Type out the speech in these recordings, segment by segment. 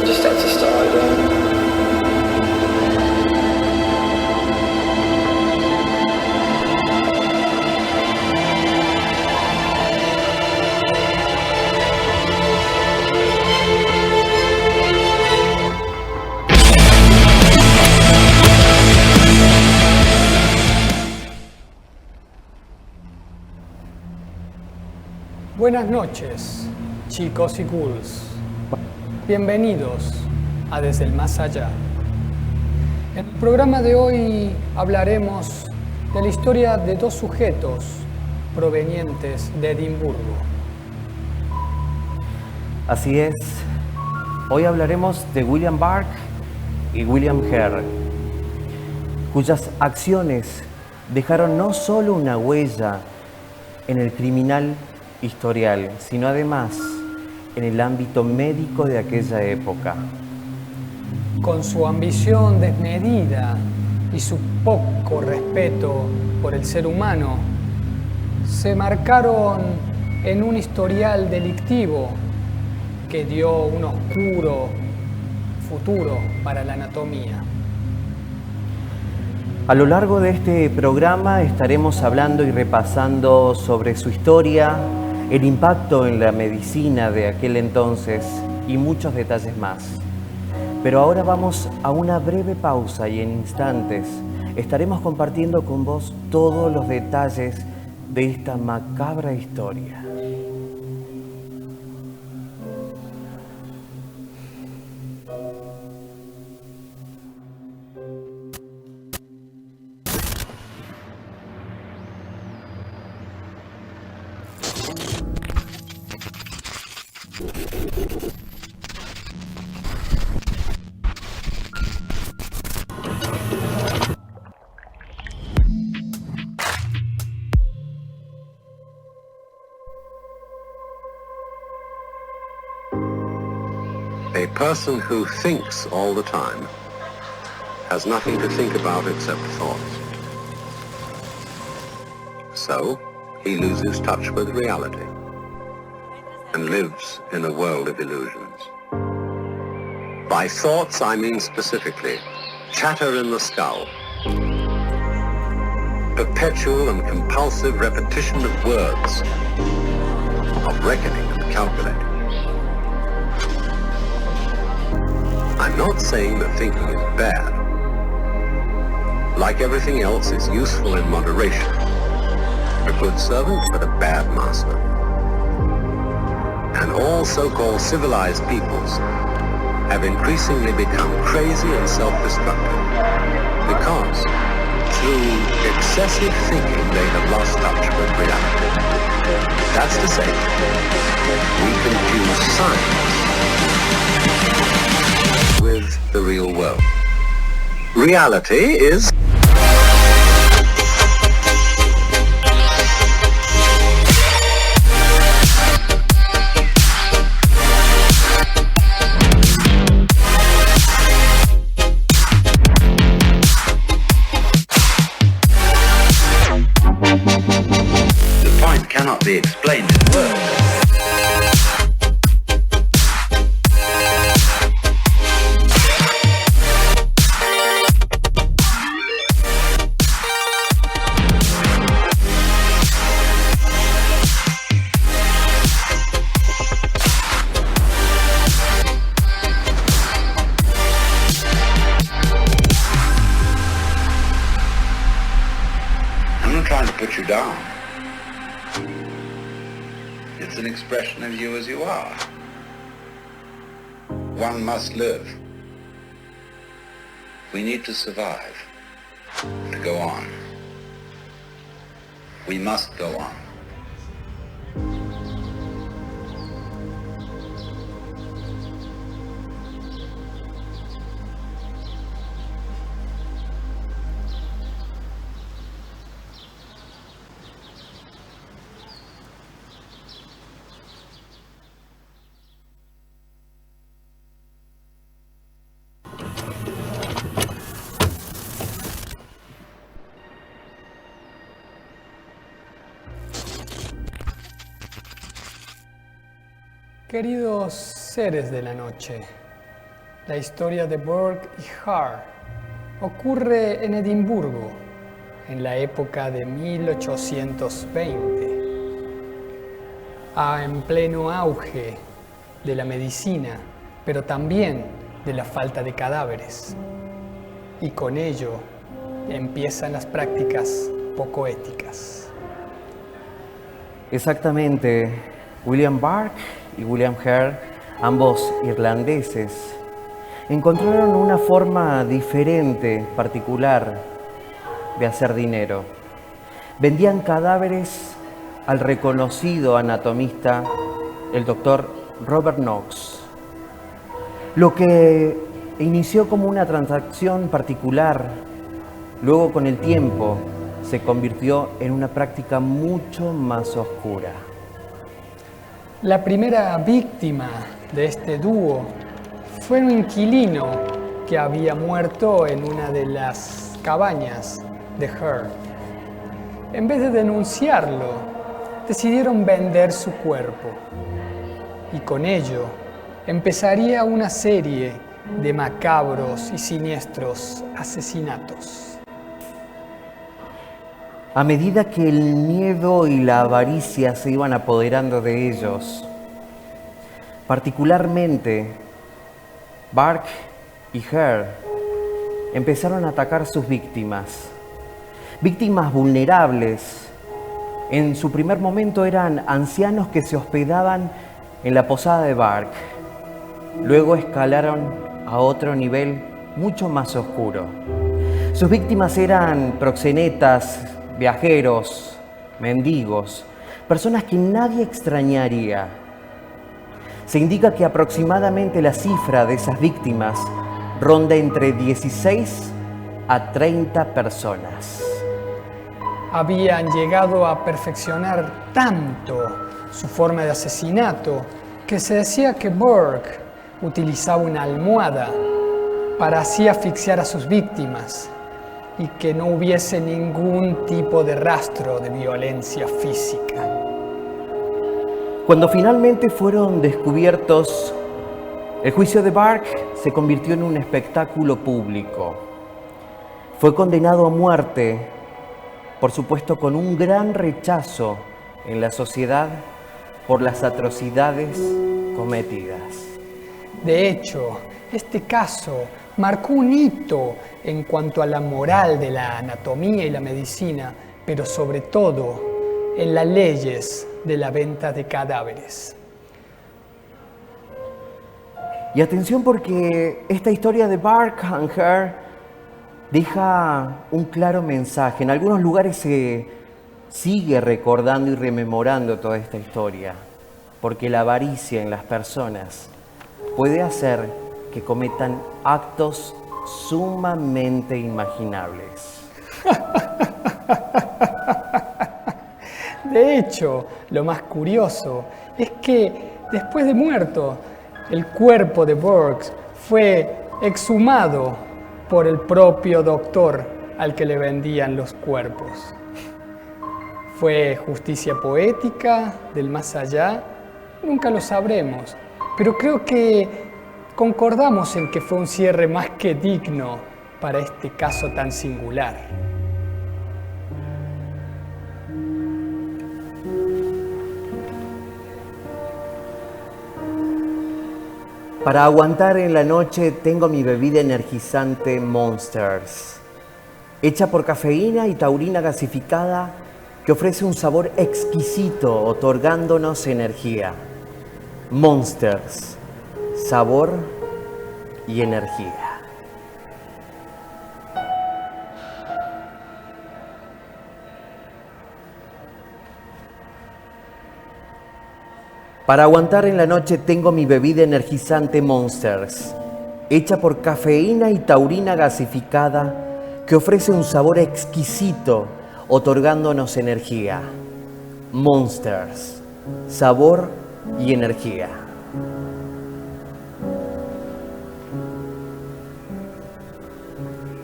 just had to start again. Buenas noches, chicos y ghouls. Bienvenidos a Desde el Más Allá. En el programa de hoy hablaremos de la historia de dos sujetos provenientes de Edimburgo. Así es, hoy hablaremos de William Burke y William Hare, cuyas acciones dejaron no solo una huella en el criminal historial, sino además en el ámbito médico de aquella época. Con su ambición desmedida y su poco respeto por el ser humano, se marcaron en un historial delictivo que dio un oscuro futuro para la anatomía. A lo largo de este programa estaremos hablando y repasando sobre su historia, el impacto en la medicina de aquel entonces y muchos detalles más. Pero ahora vamos a una breve pausa y en instantes estaremos compartiendo con vos todos los detalles de esta macabra historia. A person who thinks all the time has nothing to think about except thoughts. So, he loses touch with reality and lives in a world of illusions. By thoughts, I mean specifically chatter in the skull, perpetual and compulsive repetition of words, of reckoning and calculating. I'm not saying that thinking is bad. Like everything else, it's useful in moderation. A good servant, but a bad master. And all so-called civilized peoples have increasingly become crazy and self-destructive because through excessive thinking they have lost touch with reality. That's to say, we confuse science with the real world. Reality is the point cannot be explained in words. I'm not trying to put you down. It's an expression of you as you are. One must live. We need to survive, to go on. We must go on. Queridos seres de la noche, La historia de Burke y Hare ocurre en Edimburgo, en la época de 1820, en pleno auge de la medicina, pero también de la falta de cadáveres. Y con ello empiezan las prácticas poco éticas. Exactamente, William Burke y William Hare, ambos irlandeses, encontraron una forma diferente, particular, de hacer dinero. Vendían cadáveres al reconocido anatomista, el doctor Robert Knox. Lo que inició como una transacción particular, luego con el tiempo se convirtió en una práctica mucho más oscura. La primera víctima de este dúo fue un inquilino que había muerto en una de las cabañas de Hare. En vez de denunciarlo, decidieron vender su cuerpo. Y con ello empezaría una serie de macabros y siniestros asesinatos. A medida que el miedo y la avaricia se iban apoderando de ellos, particularmente Burke y Hare empezaron a atacar sus víctimas vulnerables. En su primer momento eran ancianos que se hospedaban en la posada de Burke. Luego escalaron a otro nivel mucho más oscuro. Sus víctimas eran proxenetas, viajeros, mendigos, personas que nadie extrañaría. Se indica que aproximadamente la cifra de esas víctimas ronda entre 16 a 30 personas. Habían llegado a perfeccionar tanto su forma de asesinato que se decía que Burke utilizaba una almohada para así asfixiar a sus víctimas y que no hubiese ningún tipo de rastro de violencia física. Cuando finalmente fueron descubiertos, el juicio de Burke se convirtió en un espectáculo público. Fue condenado a muerte, por supuesto con un gran rechazo en la sociedad por las atrocidades cometidas. De hecho, este caso marcó un hito en cuanto a la moral de la anatomía y la medicina, pero sobre todo en las leyes de la venta de cadáveres. Y atención, porque esta historia de Burke and Hare deja un claro mensaje. En algunos lugares se sigue recordando y rememorando toda esta historia, porque la avaricia en las personas puede hacer que cometan actos sumamente imaginables. De hecho, lo más curioso es que después de muerto, el cuerpo de Burke fue exhumado por el propio doctor al que le vendían los cuerpos. ¿Fue justicia poética del más allá? Nunca lo sabremos, pero creo que concordamos en que fue un cierre más que digno para este caso tan singular. Para aguantar en la noche tengo mi bebida energizante Monsters, hecha por cafeína y taurina gasificada, que ofrece un sabor exquisito, otorgándonos energía. Monsters, sabor y energía. Para aguantar en la noche tengo mi bebida energizante Monsters, hecha por cafeína y taurina gasificada, que ofrece un sabor exquisito, otorgándonos energía. Monsters, sabor y energía.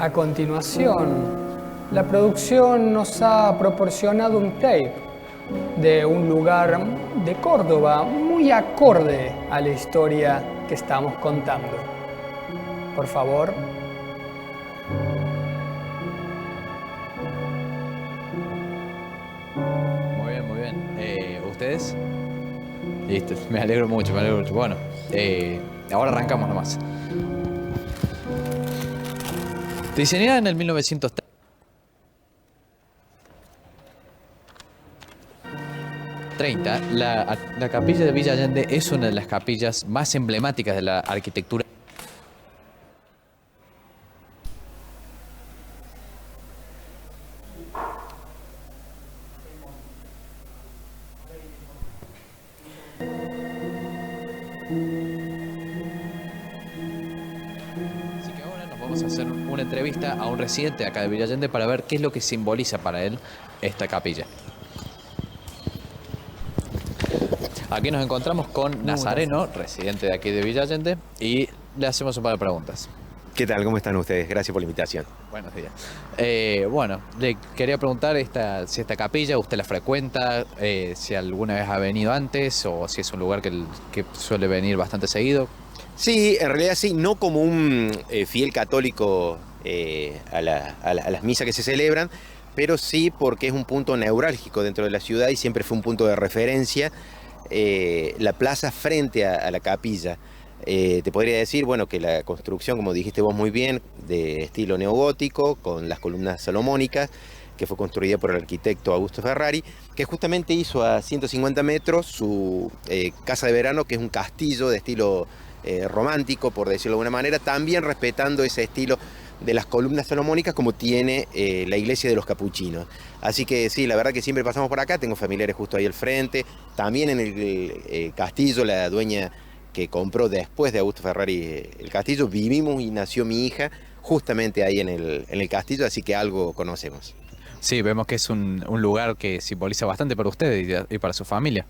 A continuación, la producción nos ha proporcionado un tape de un lugar de Córdoba muy acorde a la historia que estamos contando. por favor. Muy bien, muy bien. ¿Ustedes? Listo, me alegro mucho, me alegro mucho. Bueno, ahora arrancamos nomás. Diseñada en el 1930, la capilla de Villa Allende es una de las capillas más emblemáticas de la arquitectura. Así que ahora nos vamos a hacer una entrevista a un residente de acá de Villa Allende para ver qué es lo que simboliza para él esta capilla. Aquí nos encontramos con Nazareno, residente de aquí de Villa Allende, y le hacemos un par de preguntas. ¿Qué tal? ¿Cómo están ustedes? Gracias por la invitación. Buenos días. Bueno, le quería preguntar si esta capilla usted la frecuenta, si alguna vez ha venido antes o si es un lugar que suele venir bastante seguido. Sí, en realidad sí, no como un fiel católico a las misas que se celebran, pero sí porque es un punto neurálgico dentro de la ciudad y siempre fue un punto de referencia. La plaza frente a la capilla. Te podría decir, bueno, que la construcción, como dijiste vos muy bien, de estilo neogótico, con las columnas salomónicas, que fue construida por el arquitecto Augusto Ferrari, que justamente hizo a 150 metros su casa de verano, que es un castillo de estilo romántico, por decirlo de alguna manera, también respetando ese estilo de las columnas salomónicas como tiene la iglesia de los capuchinos. Así que sí, la verdad que siempre pasamos por acá, tengo familiares justo ahí al frente, también en el castillo, la dueña que compró después de Augusto Ferrari el castillo, vivimos y nació mi hija justamente ahí en el castillo, así que algo conocemos. Sí, vemos que es un lugar que simboliza bastante para usted y para su familia.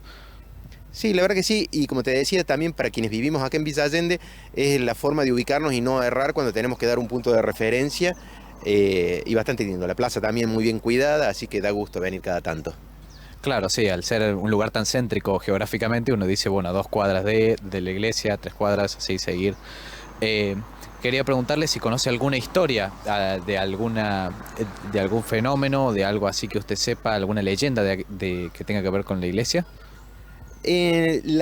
Sí, la verdad que sí, y como te decía, también para quienes vivimos acá en Villa Allende, es la forma de ubicarnos y no errar cuando tenemos que dar un punto de referencia, y bastante lindo. La plaza también muy bien cuidada, así que da gusto venir cada tanto. Claro, sí, al ser un lugar tan céntrico geográficamente, uno dice, bueno, 2 cuadras de la iglesia, 3 cuadras, así seguir. Quería preguntarle si conoce alguna historia de algún fenómeno, de algo así que usted sepa, alguna leyenda que tenga que ver con la iglesia.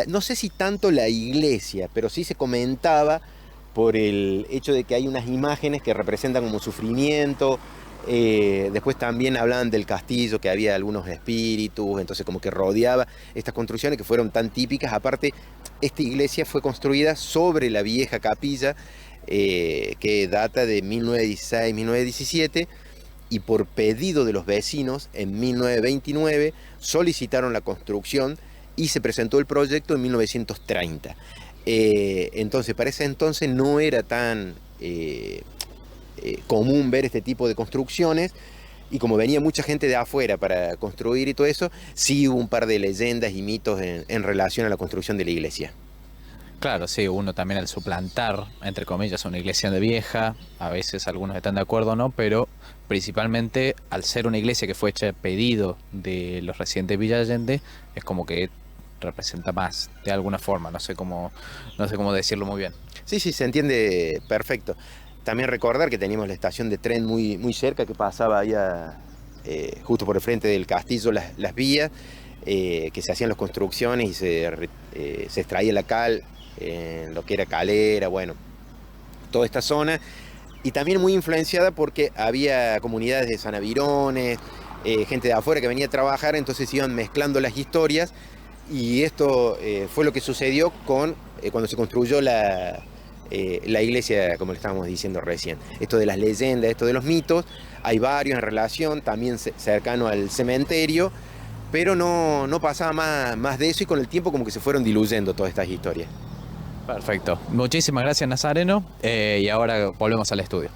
No sé si tanto la iglesia, pero sí se comentaba por el hecho de que hay unas imágenes que representan como sufrimiento. Después también hablaban del castillo, que había algunos espíritus, entonces como que rodeaba estas construcciones que fueron tan típicas. Aparte, esta iglesia fue construida sobre la vieja capilla, que data de 1916-1917, y por pedido de los vecinos, en 1929 solicitaron la construcción y se presentó el proyecto en 1930. Entonces, para ese entonces no era tan común ver este tipo de construcciones, y como venía mucha gente de afuera para construir y todo eso, sí hubo un par de leyendas y mitos en relación a la construcción de la iglesia. Claro, sí, uno también al suplantar, entre comillas, una iglesia de vieja, a veces algunos están de acuerdo o no, pero principalmente al ser una iglesia que fue hecha a pedido de los residentes de Villa Allende, es como que representa más, de alguna forma, no sé cómo decirlo muy bien. Sí, se entiende perfecto. También recordar que teníamos la estación de tren muy, muy cerca, que pasaba allá justo por el frente del castillo, las vías, que se hacían las construcciones y se extraía la cal, lo que era Calera, bueno, toda esta zona. Y también muy influenciada porque había comunidades de sanavirones, gente de afuera que venía a trabajar, entonces iban mezclando las historias. Y esto fue lo que sucedió cuando se construyó la iglesia, como le estábamos diciendo recién. Esto de las leyendas, esto de los mitos, hay varios en relación, también cercano al cementerio, pero no pasaba más de eso, y con el tiempo como que se fueron diluyendo todas estas historias. Perfecto. Muchísimas gracias, Nazareno, y ahora volvemos al estudio.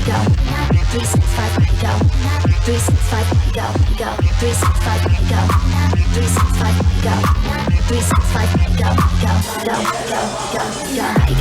go. 365 party go. 365 party go. 365 party go. 365 party go. 365 party go. Go go go go go go go go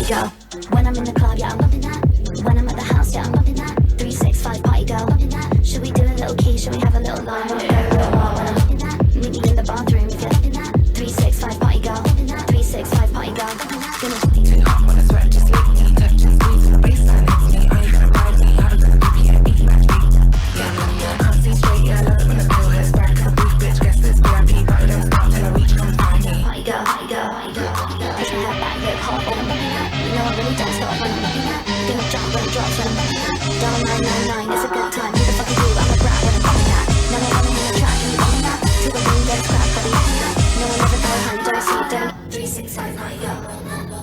go when I'm in the club, yeah, I'm loving that. When I'm at the house, yeah, I'm loving that. 365 party go, loving that. Should we do a little key? Should we have a little line? When I'm loving that. Meet me in the bathroom if you're loving that. 365 party go, loving that. 365 party go, loving that. Gonna turn off when I sweat, just lick me, touch and squeeze in the baseline. It's me, I ain't gonna ride me, how to gonna be here, beat my beat. Yeah, I can't see straight, yeah, I love it when the bill hits back. A brief bitch, guess this VIP, but it don't stop till I reach, come find me. Party go, party go, party go, party go. Push me that back, hip hop when I'm loving that. You know I really don't stop when I'm loving that. Gonna jump when it drops when I'm loving that. Dial 999, it's a good time. Who the fuck are you? I'm a brat when I'm loving that. Now I'm running in the track and you're loving that. Till the room gets cracked, but you're loving that. No one ever go home, don't see, don't. 365 party go.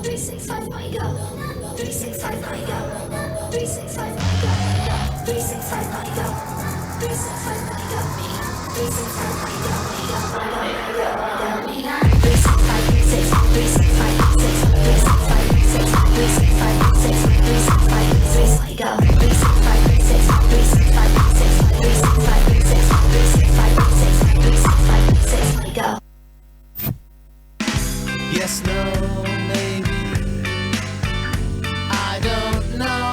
365 party go. 365 party go. 365 party go. 365 party go. 365 party go. 365 party go. 365 6 365 6 365 6 365 6 365 6 go. 365 6 365 6 365 6 365 6 365 6 go. Yes, no, maybe. I don't know.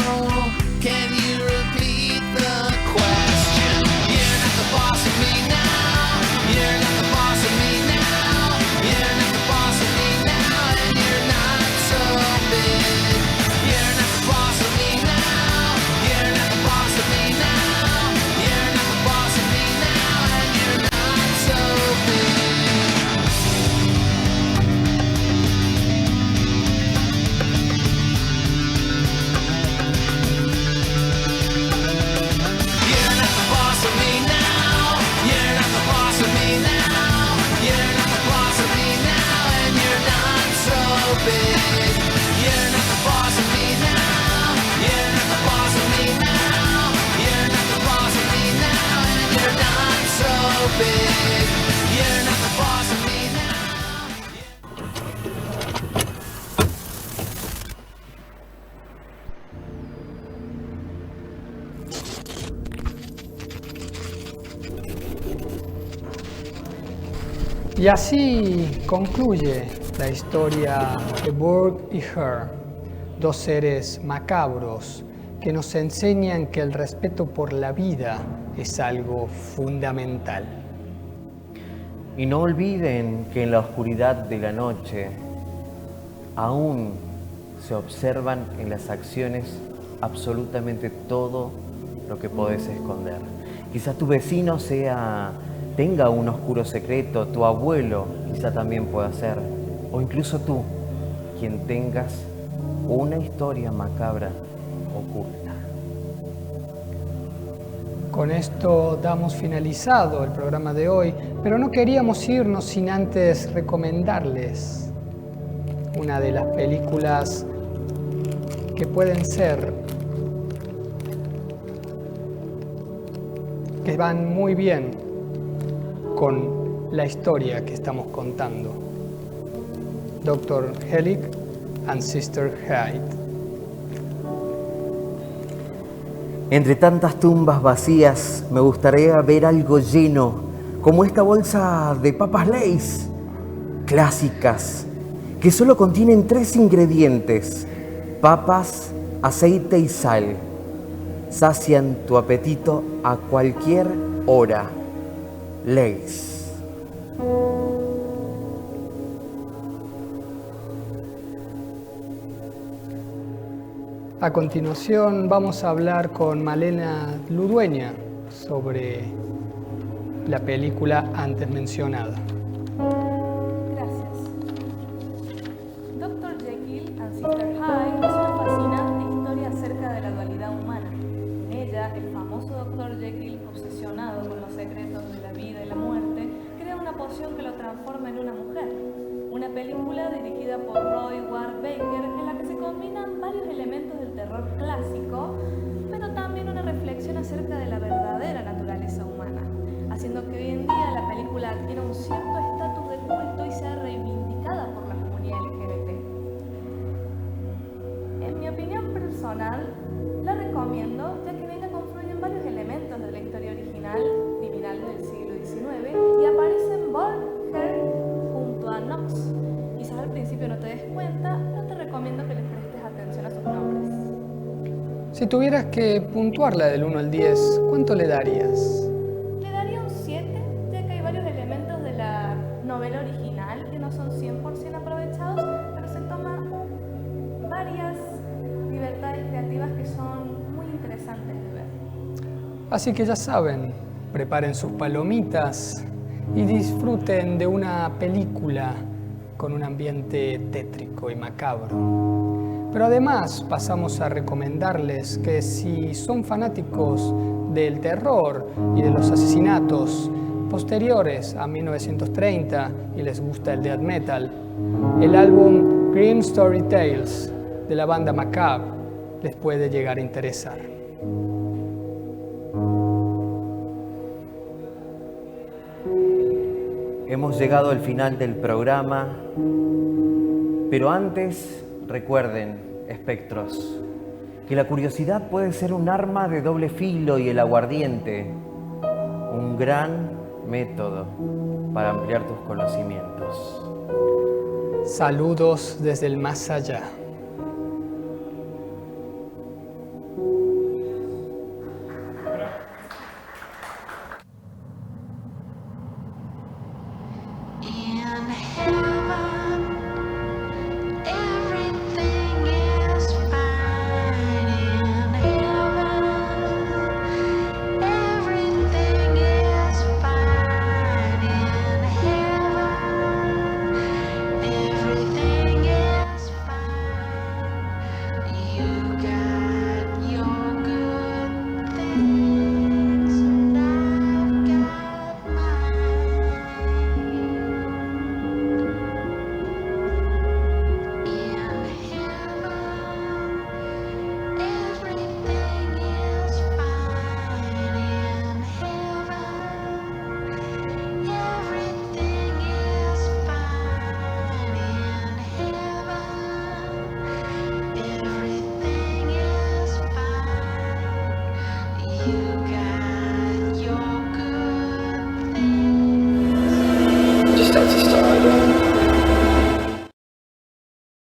Can you repeat the question? You're not the boss of me now. You're not the boss of me now. You're not the boss of me now. And you're not so big. You're not the boss of me now. You're not the boss of me now. You're not the boss of me now. And you're not so big. Y así concluye la historia de Burke y Hare, dos seres macabros que nos enseñan que el respeto por la vida es algo fundamental. Y no olviden que en la oscuridad de la noche aún se observan en las acciones absolutamente todo lo que podés esconder. Quizá tu vecino tenga un oscuro secreto, tu abuelo quizá también pueda ser, o incluso tú, quien tengas una historia macabra oculta. Con esto damos finalizado el programa de hoy, pero no queríamos irnos sin antes recomendarles una de las películas que pueden ser, que van muy bien con la historia que estamos contando. Dr. Hellick and Sister Hyde. Entre tantas tumbas vacías, me gustaría ver algo lleno, como esta bolsa de papas Lay's, clásicas, que solo contienen 3 ingredientes: papas, aceite y sal. Sacian tu apetito a cualquier hora. Lay's. A continuación vamos a hablar con Malena Ludueña sobre la película antes mencionada. Gracias. Dr. Jekyll and Sister Hyde es una fascinante historia acerca de la dualidad humana. En ella, el famoso Dr. Jekyll, obsesionado con los secretos de la vida y la muerte, crea una poción que lo transforma en una mujer. Una película dirigida por Roy Ward Baker en la que se combinan varios elementos del terror clásico pero también una reflexión acerca de la verdadera naturaleza humana, haciendo que hoy en día la película adquiera un cierto estatus de culto y sea reivindicada por la comunidad LGBT. En mi opinión personal, la recomiendo ya que en ella confluyen varios elementos de la historia original, criminal del siglo XIX, y aparecen Burt, Hare junto a Knox. Quizás al principio no te des cuenta, pero te recomiendo que les prestes atención a sus nombres. Si tuvieras que puntuarla del 1 al 10, ¿cuánto le darías? Le daría un 7, ya que hay varios elementos de la novela original que no son 100% aprovechados, pero se toman varias libertades creativas que son muy interesantes de ver. Así que ya saben, preparen sus palomitas y disfruten de una película con un ambiente tétrico y macabro. Pero además pasamos a recomendarles que si son fanáticos del terror y de los asesinatos posteriores a 1930 y les gusta el death metal, el álbum Grim Story Tales de la banda Macabre les puede llegar a interesar. Hemos llegado al final del programa, pero antes recuerden, espectros, que la curiosidad puede ser un arma de doble filo y el aguardiente un gran método para ampliar tus conocimientos. Saludos desde el más allá. You